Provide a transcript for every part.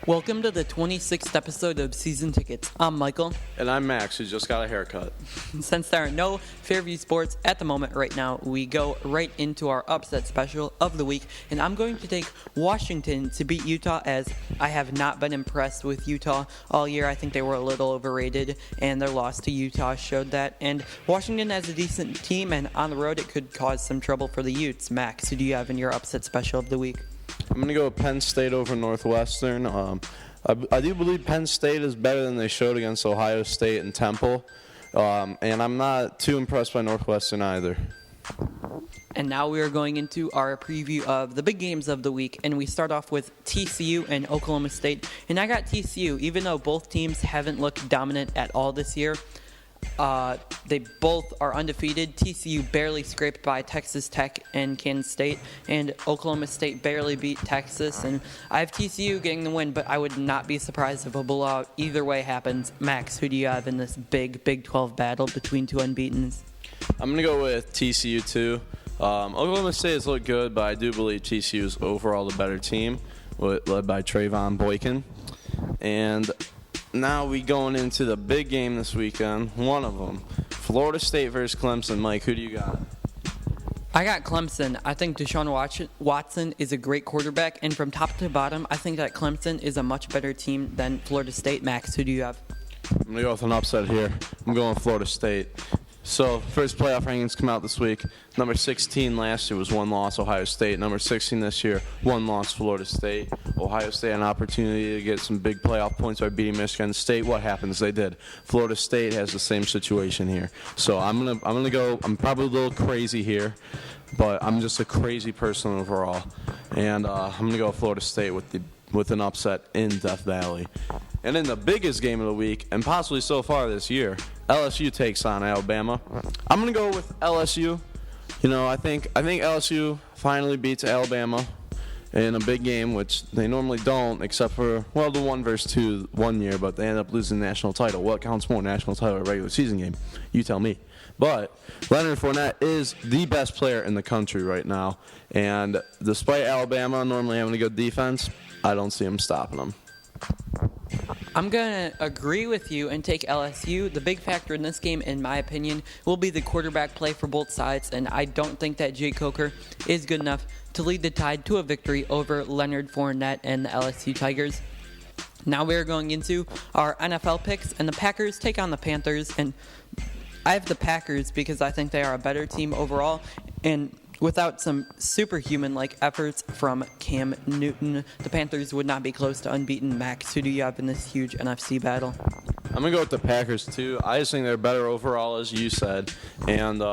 Welcome to the 26th episode of Season Tickets. I'm Michael. And I'm Max, who just got a haircut. Since there are no Fairview sports at the moment right now, we go right into our upset special of the week. And I'm going to take Washington to beat Utah, as I have not been impressed with Utah all year. I think they were a little overrated, and their loss to Utah showed that. And Washington has a decent team, and on the road it could cause some trouble for the Utes. Max, who do you have in your upset special of the week? I'm going to go with Penn State over Northwestern. I do believe Penn State is better than they showed against Ohio State and Temple. And I'm not too impressed by Northwestern either. And now we are going into our preview of the big games of the week. And we start off with TCU and Oklahoma State. And I got TCU, even though both teams haven't looked dominant at all this year. They both are undefeated. TCU barely scraped by Texas Tech and Kansas State, and Oklahoma State barely beat Texas. And I have TCU getting the win, but I would not be surprised if a blowout either way happens. Max, who do you have in this big Big 12 battle between two unbeatens? I'm going to go with TCU too. Oklahoma State has looked good, but I do believe TCU is overall the better team, led by Trayvon Boykin. And now we going into the big game this weekend, one of them, Florida State versus Clemson. Mike, who do you got? I got Clemson. I think Deshaun Watson is a great quarterback, and from top to bottom, I think that Clemson is a much better team than Florida State. Max, who do you have? I'm going to go with an upset here. I'm going Florida State. So, first playoff rankings come out this week. Number 16 last year was one loss, Ohio State. Number 16 this year, one loss, Florida State. Ohio State had an opportunity to get some big playoff points by beating Michigan State. What happens? They did. Florida State has the same situation here. So I'm gonna go. I'm probably a little crazy here, but I'm just a crazy person overall, and I'm gonna go Florida State with an upset in Death Valley. And in the biggest game of the week, and possibly so far this year, LSU takes on Alabama. I'm going to go with LSU. You know, I think LSU finally beats Alabama in a big game, which they normally don't, except for, well, the 1 versus 2 one year, but they end up losing the national title. What counts more, national title or regular season game? You tell me. But Leonard Fournette is the best player in the country right now, and despite Alabama normally having a good defense, I don't see him stopping them. I'm going to agree with you and take LSU. The big factor in this game, in my opinion, will be the quarterback play for both sides, and I don't think that Jay Coker is good enough to lead the Tide to a victory over Leonard Fournette and the LSU Tigers. Now we're going into our NFL picks, and the Packers take on the Panthers, and I have the Packers because I think they are a better team overall, and without some superhuman-like efforts from Cam Newton, the Panthers would not be close to unbeaten. Max, who do you have in this huge NFC battle? I'm going to go with the Packers, too. I just think they're better overall, as you said. And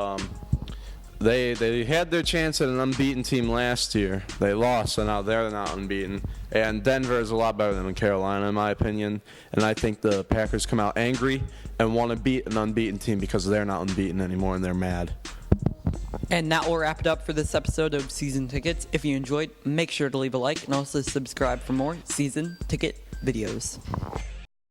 they had their chance at an unbeaten team last year. They lost, so now they're not unbeaten. And Denver is a lot better than Carolina, in my opinion. And I think the Packers come out angry and want to beat an unbeaten team because they're not unbeaten anymore and they're mad. And that will wrap it up for this episode of Season Tickets. If you enjoyed, make sure to leave a like and also subscribe for more Season Ticket videos.